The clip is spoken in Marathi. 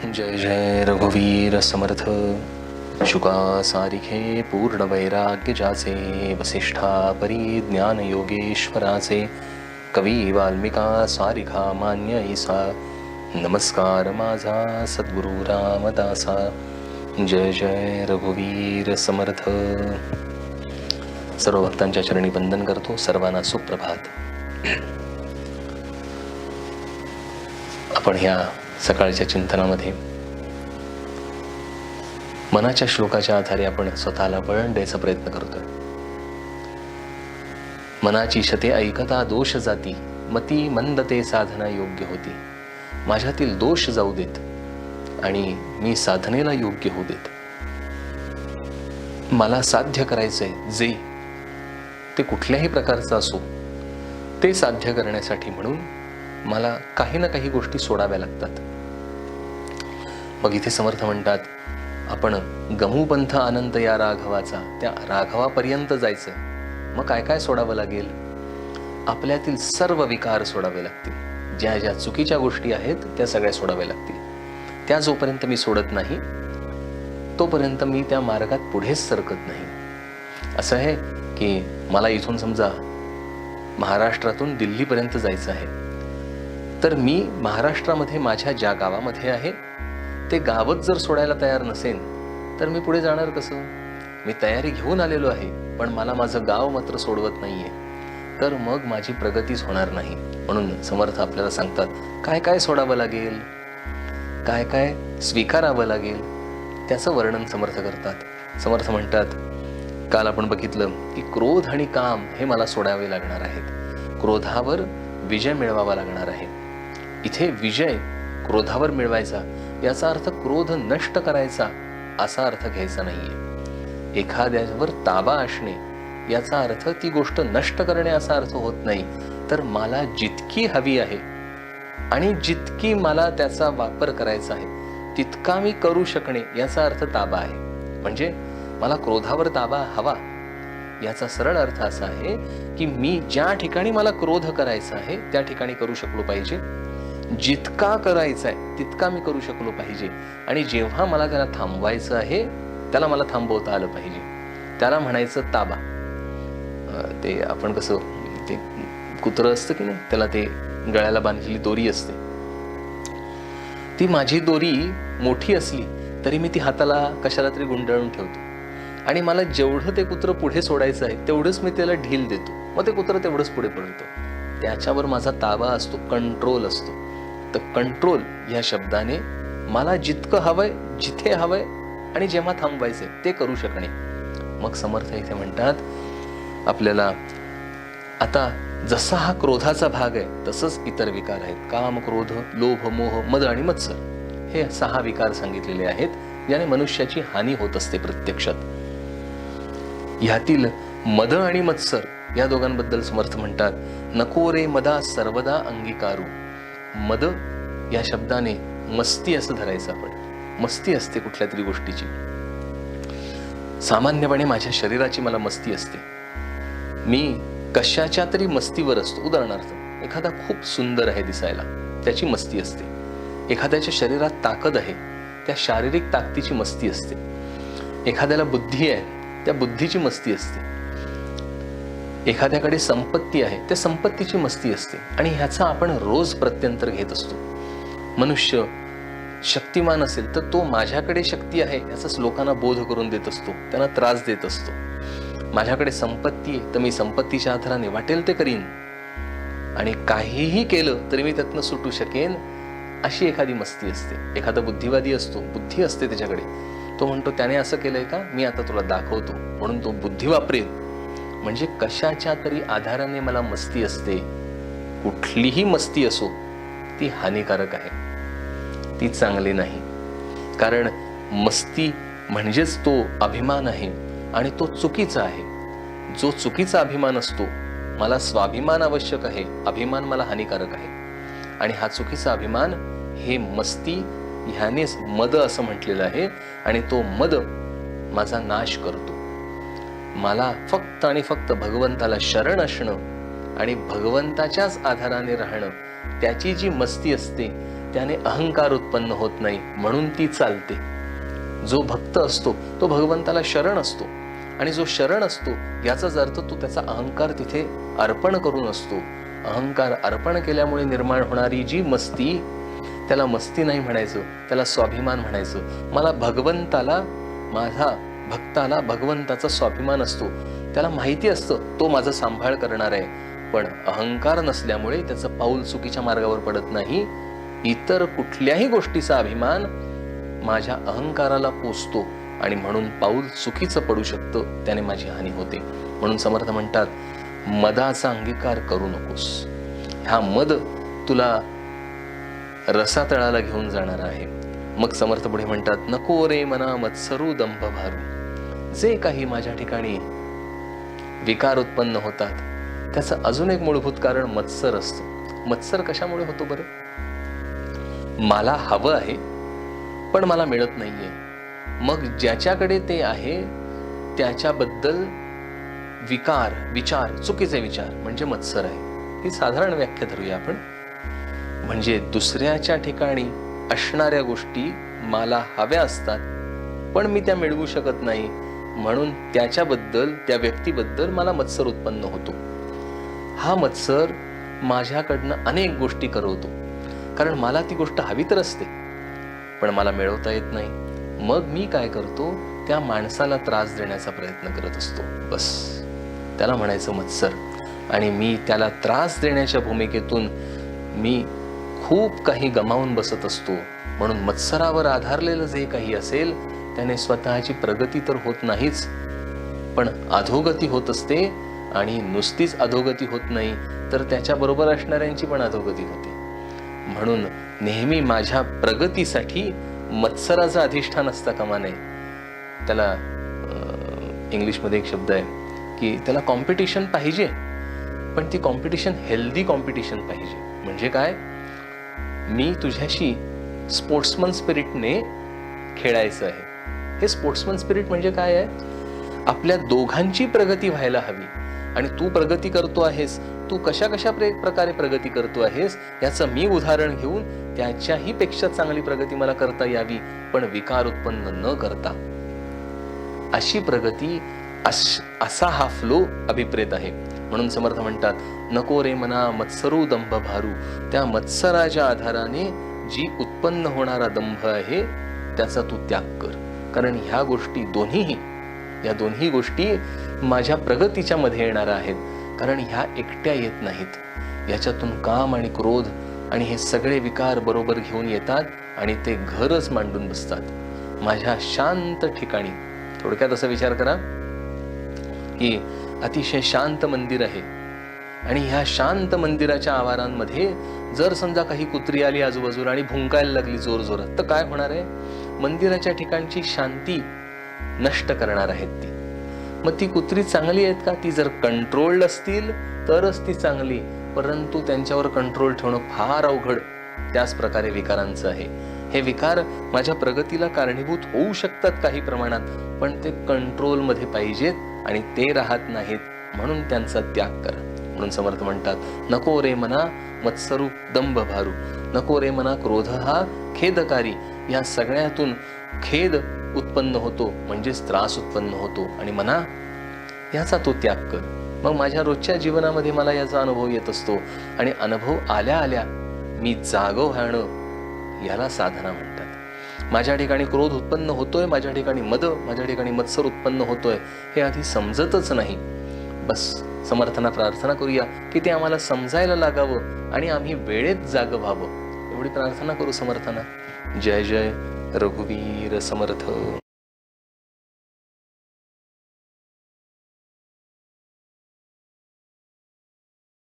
जय जय रघुवीर समर्थ. शुका सारिखे पूर्ण वैराग्य जाचे, वसिष्ठा परी ज्ञान योगेश्वराचे, कवी वाल्मिका सारिखा मान्य ईसा, नमस्कार माझा सद्गुरु रामदासा. जय जय रघुवीर समर्थ. सर्व भक्तांच्या चरणी वंदन करतो. सर्वांना सुप्रभात. आपण ह्या सकाळच्या चिंतनामध्ये मनाच्या श्लोकाच्या आधारे आपण स्वतःला वळण द्यायचा प्रयत्न करतोय. मनाची शते ऐकता दोष जाती, मती मंदते साधना योग्य होती. माझ्यातील दोष जाऊ देत आणि मी साधनेला योग्य होऊ देत. मला साध्य करायचंय जे ते कुठल्याही प्रकारचं असो, ते साध्य करण्यासाठी म्हणून मला काही ना काही गोष्टी सोडाव्या लागतात. मग इथे समर्थ म्हणतात, आपण गमूपंथ अनंत या राघवाचा, त्या राघवापर्यंत जायचंय. मग काय काय सोडावं लागेल? आपल्यातील सर्व विकार सोडावे लागतील. ज्या ज्या चुकीच्या गोष्टी आहेत त्या सगळ्या सोडाव्या लागतील. त्या जोपर्यंत मी सोडत नाही तोपर्यंत मी त्या मार्गात पुढेच सरकत नाही. असं आहे की मला इथून समजा महाराष्ट्रातून दिल्लीपर्यंत जायचं आहे, तर मी महाराष्ट्रामध्ये माझ्या ज्या गावामध्ये आहे ते गावच जर सोडायला तयार नसेल तर मी पुढे जाणार कसं? मी तयारी घेऊन आलेलो आहे, पण मला माझं गाव मात्र सोडवत नाहीये, तर मग माझी प्रगतीच होणार नाही. म्हणून समर्थ आपल्याला सांगतात, काय काय सोडावं लागेल, काय काय स्वीकारावं लागेल, त्याचं वर्णन समर्थ करतात. समर्थ म्हणतात, काल आपण बघितलं की क्रोध आणि काम हे मला सोडावे लागणार आहेत. क्रोधावर विजय मिळवावा लागणार आहे. इथे विजय क्रोधावर मिळवायचा याचा अर्थ क्रोध नष्ट करायचा असा अर्थ घ्यायचा नाहीये. एखाद्यावर ताबा असणे याचा अर्थ ती गोष्ट नष्ट करणे असा अर्थ होत नाही, तर मला जितकी हवी आहे आणि जितकी मला त्याचा वापर करायचा आहे तितका मी करू शकणे याचा अर्थ ताबा आहे. म्हणजे मला क्रोधावर ताबा हवा याचा सरळ अर्थ असा आहे की मी ज्या ठिकाणी मला क्रोध करायचा आहे त्या ठिकाणी करू शकलो पाहिजे. जितका करायचा आहे तितका मी करू शकलो पाहिजे. आणि जेव्हा मला त्याला थांबवायचं आहे त्याला मला थांबवता आलं पाहिजे. त्याला म्हणायचं ताबा. ते आपण कसं, ते कुत्रं असतं की नाही, त्याला ते गळ्याला बांधलेली दोरी असते, ती माझी दोरी मोठी असली तरी मी ती हाताला कशाला तरी गुंडाळून ठेवतो. आणि मला जेवढं ते कुत्रं पुढे सोडायचं आहे तेवढंच मी त्याला ढील देतो. मग ते कुत्रं तेवढंच पुढे पळतो. त्याच्यावर माझा ताबा असतो, कंट्रोल असतो. तर कंट्रोल या शब्दाने मला जितकं हवंय, जिथे हवंय आणि जेव्हा थांबवायचंय ते करू शकणे. मग समर्थ इथे म्हणतात, आपल्याला आता जसा हा क्रोधाचा भाग आहे तसंच इतर विकार आहेत. काम, क्रोध, लोभ, मोह, मद आणि मत्सर हे 6 विकार सांगितलेले आहेत, ज्याने मनुष्याची हानी होत असते प्रत्यक्षात. ह्यातील मद आणि मत्सर या दोघांबद्दल समर्थ म्हणतात, नको रे मदा सर्वदा अंगीकारू. मद या शब्दाने मस्ती असं धरायचं. आपण मस्ती असते कुठल्या तरी गोष्टीची. सामान्यपणे माझ्या शरीराची मला मस्ती असते. मी कशाच्या तरी मस्तीवर असतो. उदाहरणार्थ, एखादा खूप सुंदर आहे दिसायला, त्याची मस्ती असते. एखाद्याच्या शरीरात ताकद आहे, त्या शारीरिक ताकदीची मस्ती असते. एखाद्याला बुद्धी आहे, त्या बुद्धीची मस्ती असते. एखाद्याकडे संपत्ती आहे, त्या संपत्तीची मस्ती असते. आणि ह्याचा आपण रोज प्रत्यंतर घेत असतो. मनुष्य शक्तिमान असेल तर तो माझ्याकडे शक्ती आहे याचाच लोकांना बोध करून देत असतो, त्यांना त्रास देत असतो. माझ्याकडे संपत्ती आहे तर मी संपत्तीच्या आधाराने वाटेल ते करीन आणि काहीही केलं तरी मी त्यातनं सुटू शकेन, अशी एखादी मस्ती असते. एखादा बुद्धिवादी असतो, बुद्धी असते त्याच्याकडे, तो म्हणतो त्याने असं केलंय का, मी आता तुला दाखवतो, म्हणून तो बुद्धी वापरेल. म्हणजे कशाच्या तरी आधाराने मला मस्ती असते. कुठलीही मस्ती असो ती हानिकारक आहे, ती चांगली नाही. कारण मस्ती म्हणजेच तो अभिमान आहे आणि तो चुकीचा आहे. जो चुकीचा अभिमान असतो, मला स्वाभिमान आवश्यक आहे, अभिमान मला हानिकारक आहे. आणि हा चुकीचा अभिमान, हे मस्ती, ह्यानेच मद असं म्हटलेलं आहे. आणि तो मद माझा नाश करतो. मला फक्त आणि फक्त भगवंताला शरण असणं आणि भगवंताच्याच आधाराने राहणं, त्याची जी मस्ती असते त्याने अहंकार उत्पन्न होत नाही, म्हणून ती चालते. जो भक्त असतो तो भगवंताला शरण असतो, आणि जो शरण असतो याचाच अर्थ तो त्याचा अहंकार तिथे अर्पण करून असतो. अहंकार अर्पण केल्यामुळे निर्माण होणारी जी मस्ती, त्याला मस्ती नाही म्हणायचं, त्याला स्वाभिमान म्हणायचं. मला भगवंताला, माझा भक्ताला भगवंताचा स्वाभिमान असतो. त्याला माहिती असतं तो माझा सांभाळ करणार आहे, पण अहंकार नसल्यामुळे त्याचं पाऊल चुकीच्या मार्गावर पडत नाही. इतर कुठल्याही गोष्टीचा अभिमान माझ्या अहंकाराला पोचतो आणि म्हणून पाऊल चुकीचं पडू शकतं, त्याने माझी हानी होते. म्हणून समर्थ म्हणतात, मदाचा अंगीकार करू नकोस. हा मद तुला रसातळाला घेऊन जाणार आहे. मग समर्थ पुढे म्हणतात, नको रे मना मत्सरू दंभ भारू. जे काही माझ्या ठिकाणी विकार उत्पन्न होतात त्याचं अजून एक मूलभूत कारण मत्सर असतं. मत्सर कशामुळे होतो बरं? मला हवं आहे पण मला मिळत नाहीये. मग ज्याच्याकडे ते आहे त्याच्याबद्दल विचार, चुकीचे विचार म्हणजे मत्सर आहे. ही साधारण व्याख्या धरूया आपण. म्हणजे दुसऱ्याच्या ठिकाणी असणाऱ्या गोष्टी मला हव्या असतात पण मी त्या मिळवू शकत नाही, म्हणून त्याच्याबद्दल, त्या व्यक्तीबद्दल मला मत्सर उत्पन्न होतो. हा मत्सर माझ्याकडनं अनेक गोष्टी करवतो, कारण मला ती गोष्ट हवी तर असते पण मला मिळवता येत नाही. मग मी काय करतो, त्या माणसाला त्रास देण्याचा प्रयत्न करत असतो. बस, त्याला म्हणायचं मत्सर. आणि मी त्याला त्रास देण्याच्या भूमिकेतून मी खूप काही गमावून बसत असतो. म्हणून मत्सरावर आधारलेलं जे काही असेल त्याने स्वतःची प्रगती तर होत नाहीच, पण अधोगती होत असते. आणि नुसतीच अधोगती होत नाही तर त्याच्याबरोबर असणाऱ्यांची पण अधोगती होते. म्हणून नेहमी माझ्या प्रगतीसाठी मत्सराचं अधिष्ठान असता कामा नये. त्याला इंग्लिशमध्ये एक शब्द आहे की त्याला कॉम्पिटिशन पाहिजे, पण ती कॉम्पिटिशन हेल्दी कॉम्पिटिशन पाहिजे. म्हणजे काय, मी तुझ्याशी स्पोर्ट्समन स्पिरिटने खेळायचं आहे. हे स्पोर्ट्समन स्पिरिट म्हणजे काय आहे, आपल्या दोघांची प्रगती व्हायला हवी. आणि तू प्रगती करतो आहेस, तू कशा प्रकारे प्रगती करतो आहेस याचं मी उदाहरण घेऊन त्याच्याही पेक्षा चांगली प्रगती मला करता यावी, पण विकार उत्पन्न न करता. अशी प्रगती, असा हा फ्लो अभिप्रेत आहे. म्हणून समर्थ म्हणतात, नको रे मना मत्सरू दंभ भारू. त्या मत्सराच्या आधाराने जी उत्पन्न होणारा दंभ आहे त्याचा तू त्याग कर. कारण ह्या गोष्टी या दोन्ही गोष्टी माझ्या प्रगतीच्या मध्ये येणाऱ्या आहेत. कारण ह्या एकट्या येत नाहीत. याच्यातून काम आणि क्रोध आणि हे सगळे विकार बरोबर घेऊन येतात आणि ते घरच मांडून बसतात माझ्या शांत ठिकाणी. थोडक्यात असा विचार करा की अतिशय शांत मंदिर आहे आणि ह्या शांत मंदिराच्या आवारांमध्ये जर समजा काही कुत्री आली आजूबाजूला आणि भुंकायला लागली जोर जोरात, तर काय होणार आहे, मंदिराच्या ठिकाणची शांती नष्ट करणार आहेत ती. मग ती कुत्री चांगली आहेत का? ती जर कंट्रोल्ड असतील तरच ती चांगली, परंतु त्यांच्यावर कंट्रोल ठेवणं फार अवघड. त्याच प्रकारे विकारांचं आहे. हे विकार माझ्या प्रगतीला कारणीभूत होऊ शकतात काही प्रमाणात, पण ते कंट्रोलमध्ये पाहिजेत आणि ते राहत नाहीत, म्हणून त्यांचा त्याग करा. म्हणून समर्थ म्हणतात, नको रे मना मत्सरू दंभ भारू. नको रे मना, क्रोध हा खेदकारी. या सगळ्यातून खेद उत्पन्न होतो म्हणजेच त्रास उत्पन्न होतो आणि मना याचा तो त्याग कर. मग माझ्या रोजच्या जीवनामध्ये मला याचा अनुभव येत असतो आणि अनुभव आल्या आल्या मी जागं व्हाणं याला साधना म्हणतात. माझ्या ठिकाणी क्रोध उत्पन्न होतोय, माझ्या ठिकाणी माझ्या ठिकाणी मत्सर उत्पन्न होतोय, हे आधी समजतच नाही. बस समर्थांना प्रार्थना करूया की ते आम्हाला समजायला लागावं आणि आम्ही वेळेत जागं व्हावं, एवढी प्रार्थना करू समर्थांना. जय जय रघुवीर समर्थ.